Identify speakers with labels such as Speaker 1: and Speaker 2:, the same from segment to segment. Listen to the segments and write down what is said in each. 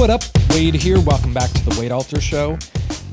Speaker 1: What up? Wade here. Welcome back to the Wade Alter Show.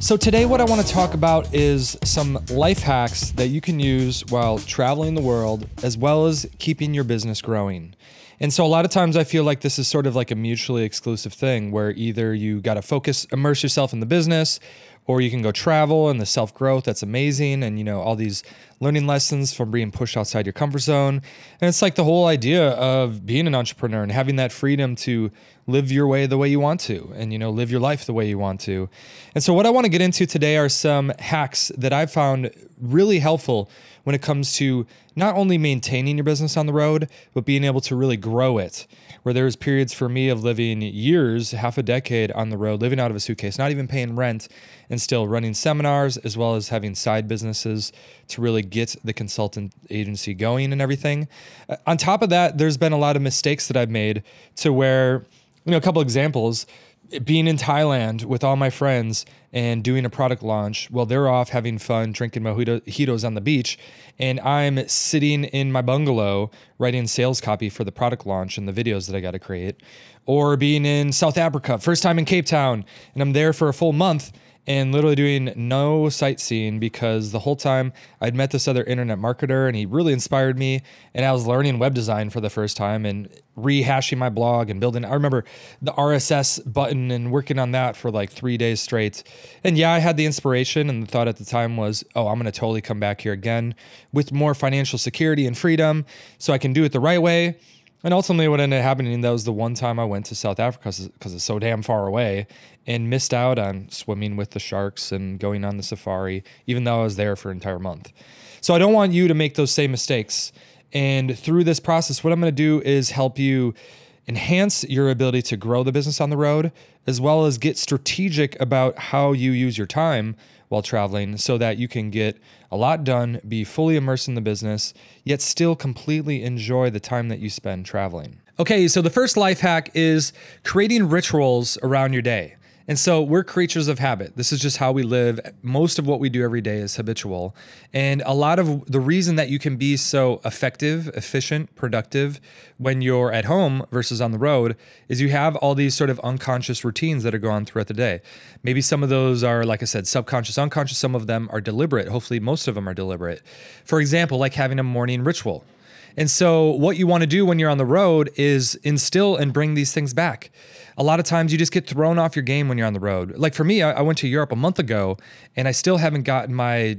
Speaker 1: So today what I want to talk about is some life hacks that you can use while traveling the world, as well as keeping your business growing. And so a lot of times I feel like this is sort of like a mutually exclusive thing where either you got to immerse yourself in the business, or you can go travel and the self-growth, that's amazing. And all these learning lessons from being pushed outside your comfort zone. And it's like the whole idea of being an entrepreneur and having that freedom to live your way the way you want to, and live your life the way you want to. And so what I want to get into today are some hacks that I've found really helpful when it comes to not only maintaining your business on the road, but being able to really grow it. Where there was periods for me of living years, half a decade on the road, living out of a suitcase, not even paying rent, and still running seminars, as well as having side businesses to really get the consultant agency going and everything. On top of that, there's been a lot of mistakes that I've made to where, a couple examples, being in Thailand with all my friends and doing a product launch while they're off having fun, drinking mojitos on the beach, and I'm sitting in my bungalow writing sales copy for the product launch and the videos that I got to create. Or being in South Africa, first time in Cape Town, and I'm there for a full month and literally doing no sightseeing because the whole time I'd met this other internet marketer and he really inspired me, and I was learning web design for the first time and rehashing my blog and building. I remember the RSS button and working on that for like 3 days straight. And yeah, I had the inspiration, and the thought at the time was, oh, I'm going to totally come back here again with more financial security and freedom so I can do it the right way. And ultimately what ended up happening, that was the one time I went to South Africa because it's so damn far away, and missed out on swimming with the sharks and going on the safari, even though I was there for an entire month. So I don't want you to make those same mistakes. And through this process, what I'm going to do is help you enhance your ability to grow the business on the road, as well as get strategic about how you use your time while traveling so that you can get a lot done, be fully immersed in the business, yet still completely enjoy the time that you spend traveling. Okay, so the first life hack is creating rituals around your day. And so we're creatures of habit. This is just how we live. Most of what we do every day is habitual. And a lot of the reason that you can be so effective, efficient, productive when you're at home versus on the road is you have all these sort of unconscious routines that are going on throughout the day. Maybe some of those are, like I said, subconscious, unconscious. Some of them are deliberate. Hopefully most of them are deliberate. For example, like having a morning ritual. And so what you want to do when you're on the road is instill and bring these things back. A lot of times you just get thrown off your game when you're on the road. Like for me, I went to Europe a month ago and I still haven't gotten my,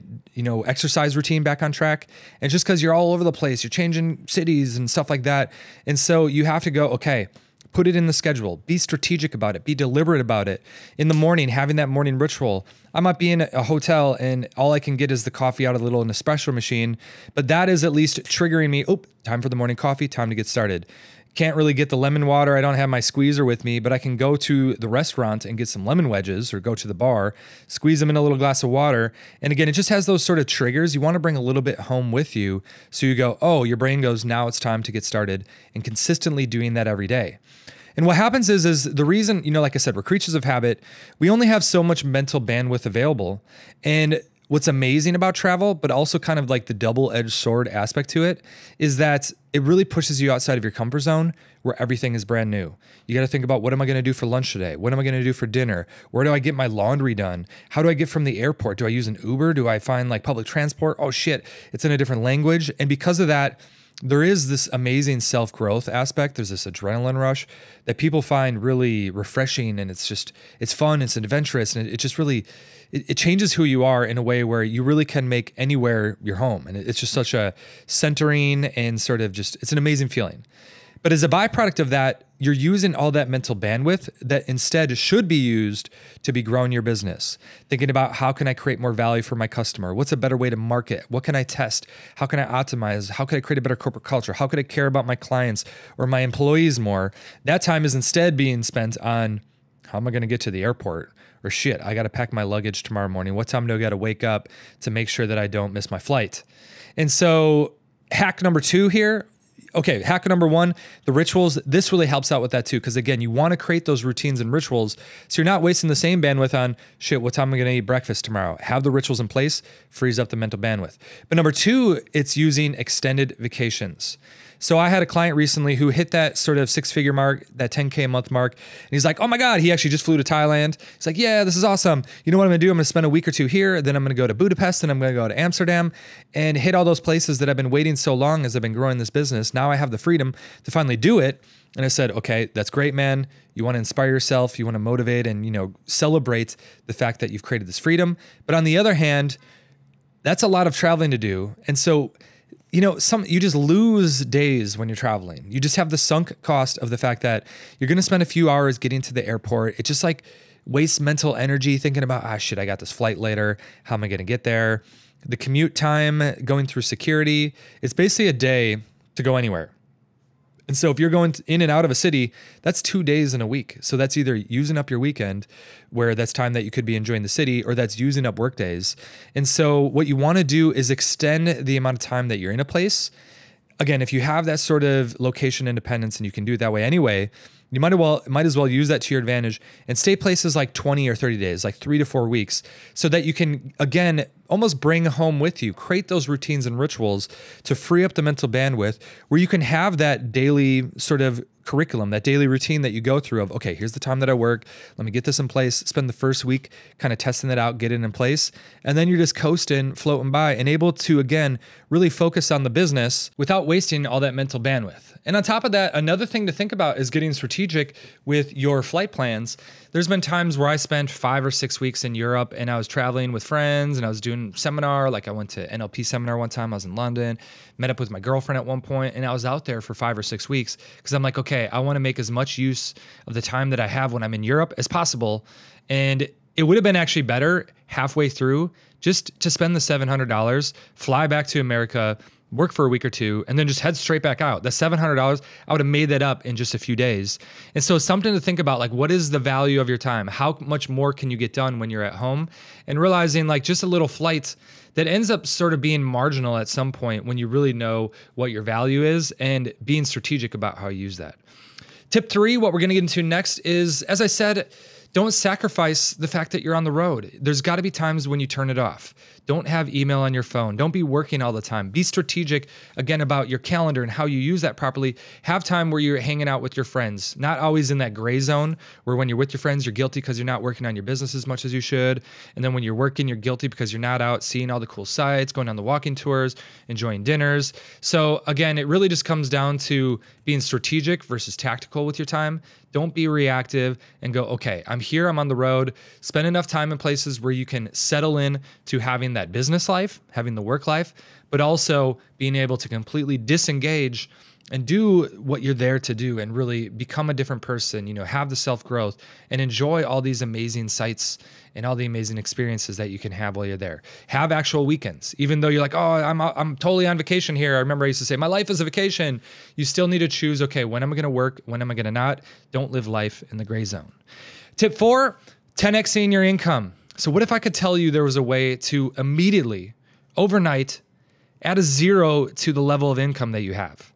Speaker 1: exercise routine back on track. And just because you're all over the place, you're changing cities and stuff like that. And so you have to go, okay, put it in the schedule, be strategic about it, be deliberate about it. In the morning, having that morning ritual. I might be in a hotel and all I can get is the coffee out of the little espresso machine, but that is at least triggering me, oh, time for the morning coffee, time to get started. Can't really get the lemon water. I don't have my squeezer with me, but I can go to the restaurant and get some lemon wedges or go to the bar, squeeze them in a little glass of water. And again, it just has those sort of triggers. You want to bring a little bit home with you. So you go, oh, your brain goes, now it's time to get started, and consistently doing that every day. And what happens is the reason, like I said, we're creatures of habit. We only have so much mental bandwidth available. And what's amazing about travel, but also kind of like the double-edged sword aspect to it, is that it really pushes you outside of your comfort zone where everything is brand new. You got to think about, what am I going to do for lunch today? What am I going to do for dinner? Where do I get my laundry done? How do I get from the airport? Do I use an Uber? Do I find like public transport? Oh shit, it's in a different language. And because of that, there is this amazing self-growth aspect. There's this adrenaline rush that people find really refreshing, and it's fun, it's adventurous, and it just really, it changes who you are in a way where you really can make anywhere your home. And it's just such a centering and sort of just, it's an amazing feeling. But as a byproduct of that, you're using all that mental bandwidth that instead should be used to be growing your business. Thinking about, how can I create more value for my customer? What's a better way to market? What can I test? How can I optimize? How can I create a better corporate culture? How could I care about my clients or my employees more? That time is instead being spent on, how am I going to get to the airport? Or shit, I got to pack my luggage tomorrow morning. What time do I got to wake up to make sure that I don't miss my flight? And so hack number 2 here. Okay, hack number 1, the rituals. This really helps out with that too, because again, you want to create those routines and rituals so you're not wasting the same bandwidth on, shit, what time am I going to eat breakfast tomorrow? Have the rituals in place, frees up the mental bandwidth. But number 2, it's using extended vacations. So I had a client recently who hit that sort of 6-figure mark, that 10K a month mark. And he's like, oh my God, he actually just flew to Thailand. He's like, yeah, this is awesome. You know what I'm gonna do? I'm gonna spend a week or two here. Then I'm gonna go to Budapest and I'm gonna go to Amsterdam and hit all those places that I've been waiting so long as I've been growing this business. Now I have the freedom to finally do it. And I said, okay, that's great, man. You want to inspire yourself. You want to motivate and, celebrate the fact that you've created this freedom. But on the other hand, that's a lot of traveling to do. And so, you just lose days when you're traveling. You just have the sunk cost of the fact that you're going to spend a few hours getting to the airport. It just like wastes mental energy thinking about, shit, I got this flight later. How am I going to get there? The commute time, going through security. It's basically a day to go anywhere. And so if you're going in and out of a city, that's 2 days in a week. So that's either using up your weekend, where that's time that you could be enjoying the city, or that's using up work days. And so what you want to do is extend the amount of time that you're in a place. Again, if you have that sort of location independence and you can do it that way anyway, you might as well use that to your advantage and stay places like 20 or 30 days, like 3 to 4 weeks, so that you can, again, almost bring home with you, create those routines and rituals to free up the mental bandwidth where you can have that daily sort of curriculum, that daily routine that you go through of, okay, here's the time that I work. Let me get this in place, spend the first week kind of testing it out, get it in place. And then you're just coasting, floating by and able to, again, really focus on the business without wasting all that mental bandwidth. And on top of that, another thing to think about is getting strategic with your flight plans. There's been times where I spent 5 or 6 weeks in Europe and I was traveling with friends and I was doing seminar. Like I went to NLP seminar one time. I was in London, met up with my girlfriend at one point, and I was out there for 5 or 6 weeks because I'm like, okay, I want to make as much use of the time that I have when I'm in Europe as possible. And it would have been actually better halfway through just to spend the $700, fly back to America, work for a week or two, and then just head straight back out. The $700, I would have made that up in just a few days. And so something to think about, like, what is the value of your time? How much more can you get done when you're at home? And realizing like just a little flight that ends up sort of being marginal at some point when you really know what your value is and being strategic about how you use that. Tip 3, what we're going to get into next is, as I said, don't sacrifice the fact that you're on the road. There's got to be times when you turn it off. Don't have email on your phone. Don't be working all the time. Be strategic, again, about your calendar and how you use that properly. Have time where you're hanging out with your friends, not always in that gray zone where when you're with your friends, you're guilty because you're not working on your business as much as you should. And then when you're working, you're guilty because you're not out seeing all the cool sites, going on the walking tours, enjoying dinners. So again, it really just comes down to being strategic versus tactical with your time. Don't be reactive and go, okay, I'm here, I'm on the road. Spend enough time in places where you can settle in to having that business life, having the work life, but also being able to completely disengage and do what you're there to do and really become a different person, have the self-growth and enjoy all these amazing sights and all the amazing experiences that you can have while you're there. Have actual weekends. Even though you're like, oh, I'm totally on vacation here. I remember I used to say, my life is a vacation. You still need to choose, okay, when am I going to work? When am I going to not? Don't live life in the gray zone. Tip 4, 10xing your income. So what if I could tell you there was a way to immediately, overnight, add a 0 to the level of income that you have?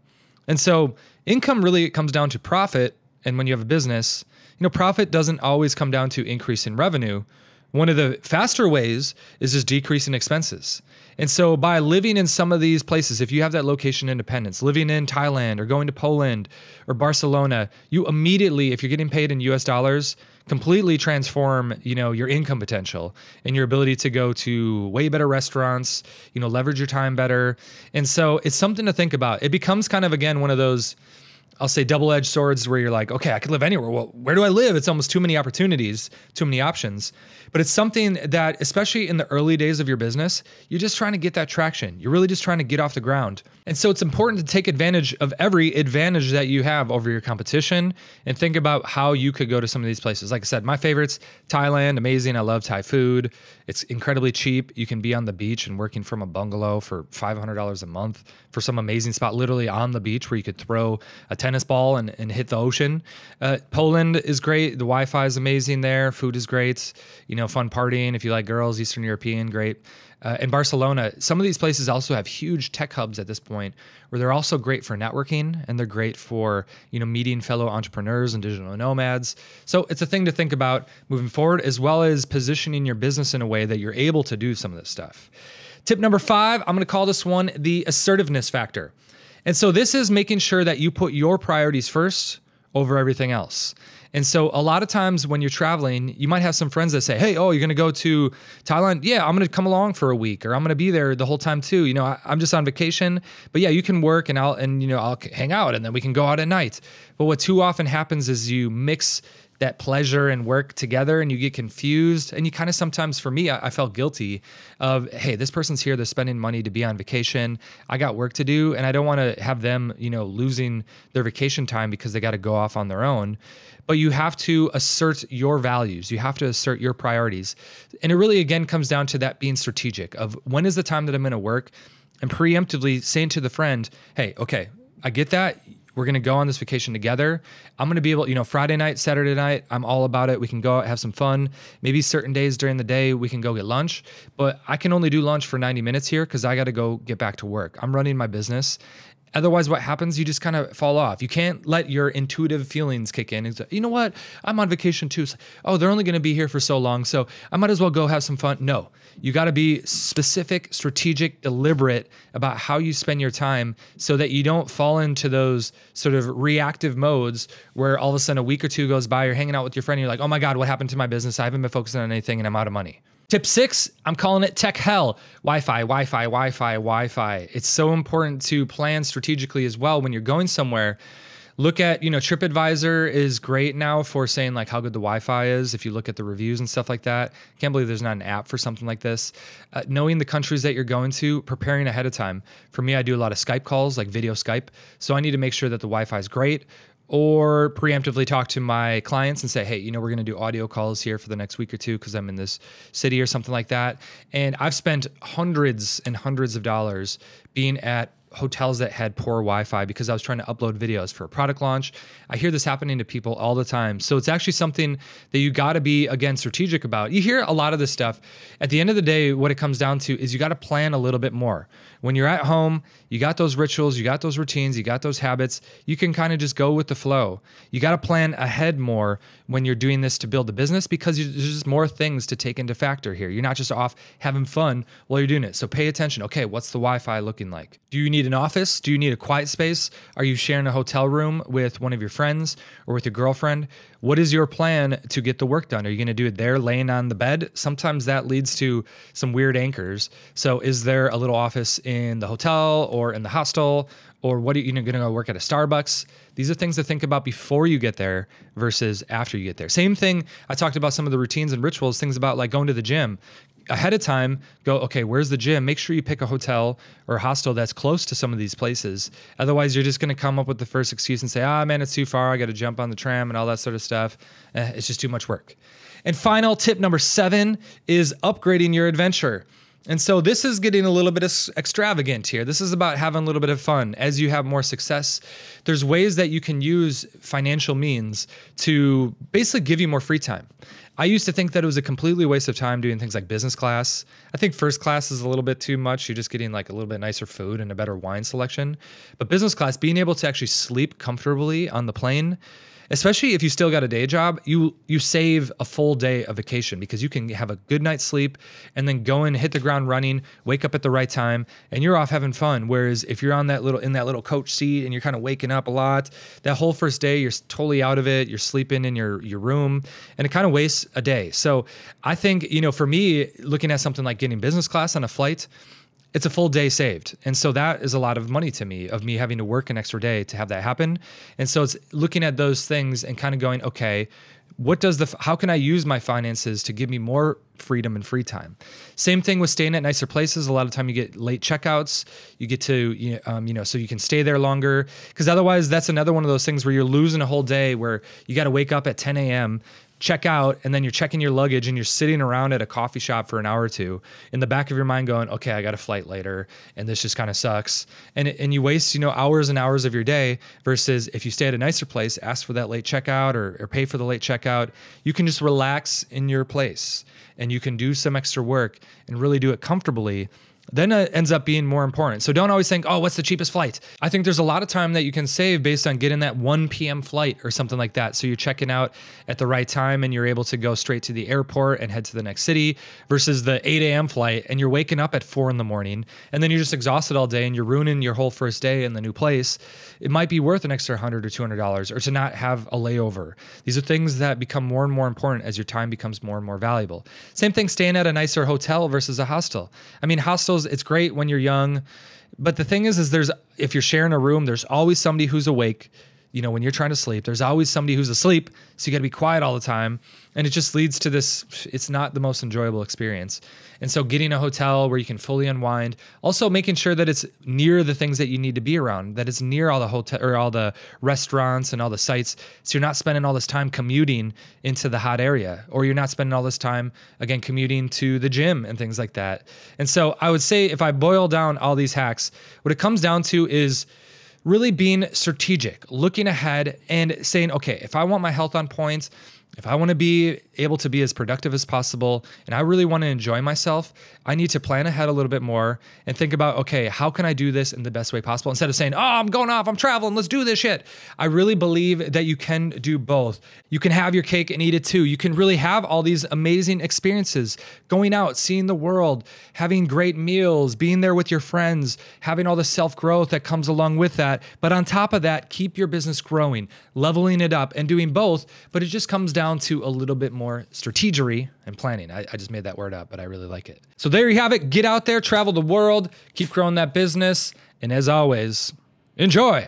Speaker 1: And so income really comes down to profit. And when you have a business, profit doesn't always come down to increase in revenue. One of the faster ways is just decreasing expenses. And so by living in some of these places, if you have that location independence, living in Thailand or going to Poland or Barcelona, you immediately, if you're getting paid in US dollars, completely transform, your income potential and your ability to go to way better restaurants, leverage your time better. And so it's something to think about. It becomes kind of, again, one of those, I'll say, double-edged swords where you're like, okay, I could live anywhere. Well, where do I live? It's almost too many opportunities, too many options. But it's something that, especially in the early days of your business, you're just trying to get that traction. You're really just trying to get off the ground. And so it's important to take advantage of every advantage that you have over your competition and think about how you could go to some of these places. Like I said, my favorites, Thailand, amazing. I love Thai food. It's incredibly cheap. You can be on the beach and working from a bungalow for $500 a month for some amazing spot, literally on the beach where you could throw a tennis ball and hit the ocean. Poland is great. The Wi-Fi is amazing there. Food is great. Fun partying. If you like girls, Eastern European, great. In Barcelona, some of these places also have huge tech hubs at this point where they're also great for networking and they're great for, meeting fellow entrepreneurs and digital nomads. So it's a thing to think about moving forward, as well as positioning your business in a way that you're able to do some of this stuff. Tip number 5, I'm going to call this one the assertiveness factor. And so this is making sure that you put your priorities first over everything else. And so a lot of times when you're traveling, you might have some friends that say, hey, oh, you're going to go to Thailand? Yeah, I'm going to come along for a week, or I'm going to be there the whole time too. I'm just on vacation, but yeah, you can work and I'll hang out and then we can go out at night. But what too often happens is you mix that pleasure and work together and you get confused. And you kind of sometimes, for me, I felt guilty of, hey, this person's here, they're spending money to be on vacation. I got work to do and I don't want to have them, losing their vacation time because they got to go off on their own. But you have to assert your values. You have to assert your priorities. And it really, again, comes down to that being strategic of when is the time that I'm going to work, and preemptively saying to the friend, hey, okay, I get that. We're going to go on this vacation together. I'm going to be able, Friday night, Saturday night, I'm all about it. We can go out, have some fun. Maybe certain days during the day, we can go get lunch, but I can only do lunch for 90 minutes here because I got to go get back to work. I'm running my business. Otherwise, what happens? You just kind of fall off. You can't let your intuitive feelings kick in. It's, you know what? I'm on vacation too. Oh, they're only going to be here for so long, so I might as well go have some fun. No, you got to be specific, strategic, deliberate about how you spend your time so that you don't fall into those sort of reactive modes where all of a sudden a week or two goes by, you're hanging out with your friend, and you're like, oh my God, what happened to my business? I haven't been focusing on anything and I'm out of money. Tip 6, I'm calling it tech hell. Wi-Fi, Wi-Fi, Wi-Fi, Wi-Fi. It's so important to plan strategically as well when you're going somewhere. Look at, TripAdvisor is great now for saying like how good the Wi-Fi is. If you look at the reviews and stuff like that, can't believe there's not an app for something like this. Knowing the countries that you're going to, preparing ahead of time. For me, I do a lot of Skype calls, like video Skype. So I need to make sure that the Wi-Fi is great, or preemptively talk to my clients and say, hey, we're going to do audio calls here for the next week or two because I'm in this city or something like that. And I've spent hundreds and hundreds of dollars being at hotels that had poor Wi-Fi because I was trying to upload videos for a product launch. I hear this happening to people all the time. So it's actually something that you got to be, again, strategic about. You hear a lot of this stuff. At the end of the day, what it comes down to is you got to plan a little bit more. When you're at home, you got those rituals, you got those routines, you got those habits. You can kind of just go with the flow. You got to plan ahead more when you're doing this to build the business because there's just more things to take into factor here. You're not just off having fun while you're doing it. So pay attention. Okay, what's the Wi-Fi looking like? Do you need an office? Do you need a quiet space? Are you sharing a hotel room with one of your friends or with your girlfriend? What is your plan to get the work done? Are you going to do it there laying on the bed? Sometimes that leads to some weird anchors. So is there a little office in the hotel or in the hostel? Or what are you going to go work at a Starbucks? These are things to think about before you get there versus after you get there. Same thing, I talked about some of the routines and rituals, things about like going to the gym. Ahead of time, go, okay, where's the gym? Make sure you pick a hotel or a hostel that's close to some of these places. Otherwise, you're just going to come up with the first excuse and say, man, it's too far. I got to jump on the tram and all that sort of stuff. It's just too much work. And final tip number 7 is upgrading your adventure. And so this is getting a little bit extravagant here. This is about having a little bit of fun. As you have more success, there's ways that you can use financial means to basically give you more free time. I used to think that it was a completely waste of time doing things like business class. I think first class is a little bit too much. You're just getting like a little bit nicer food and a better wine selection. But business class, being able to actually sleep comfortably on the plane, especially if you still got a day job, you save a full day of vacation because you can have a good night's sleep and then go and hit the ground running, wake up at the right time, and you're off having fun. Whereas if you're in that little coach seat and you're kind of waking up a lot, that whole first day you're totally out of it. You're sleeping in your room, and it kind of wastes a day. So I think, for me, looking at something like getting business class on a flight, it's a full day saved. And so that is a lot of money to me, of me having to work an extra day to have that happen. And so it's looking at those things and kind of going, okay, how can I use my finances to give me more freedom and free time? Same thing with staying at nicer places. A lot of time you get late checkouts. You get to, so you can stay there longer. Because otherwise, that's another one of those things where you're losing a whole day where you got to wake up at 10 a.m., check out, and then you're checking your luggage and you're sitting around at a coffee shop for an hour or two in the back of your mind going, okay, I got a flight later and this just kind of sucks. And you waste, hours and hours of your day versus if you stay at a nicer place, ask for that late checkout or pay for the late checkout, you can just relax in your place and you can do some extra work and really do it comfortably. then it ends up being more important. So don't always think, oh, what's the cheapest flight? I think there's a lot of time that you can save based on getting that 1 p.m. flight or something like that. So you're checking out at the right time and you're able to go straight to the airport and head to the next city versus the 8 a.m. flight and you're waking up at 4 in the morning and then you're just exhausted all day and you're ruining your whole first day in the new place. It might be worth an extra $100 or $200 or to not have a layover. These are things that become more and more important as your time becomes more and more valuable. Same thing staying at a nicer hotel versus a hostel. I mean, hostels, it's great when you're young, but the thing is if you're sharing a room, there's always somebody who's awake. You know, when you're trying to sleep, there's always somebody who's asleep. So you got to be quiet all the time. And it just leads to this, it's not the most enjoyable experience. And so getting a hotel where you can fully unwind, also making sure that it's near the things that you need to be around, that it's near all the hotel or all the restaurants and all the sites. So you're not spending all this time commuting into the hot area, or you're not spending all this time, again, commuting to the gym and things like that. And so I would say if I boil down all these hacks, what it comes down to is really being strategic, looking ahead and saying, okay, if I want my health on point, if I want to be able to be as productive as possible, and I really want to enjoy myself, I need to plan ahead a little bit more and think about, okay, how can I do this in the best way possible? Instead of saying, oh, I'm going off, I'm traveling, let's do this shit. I really believe that you can do both. You can have your cake and eat it too. You can really have all these amazing experiences, going out, seeing the world, having great meals, being there with your friends, having all the self-growth that comes along with that. But on top of that, keep your business growing, leveling it up and doing both. But it just comes down to a little bit more strategery and planning. I just made that word up, but I really like it. So there you have it. Get out there, travel the world, keep growing that business. And as always, enjoy.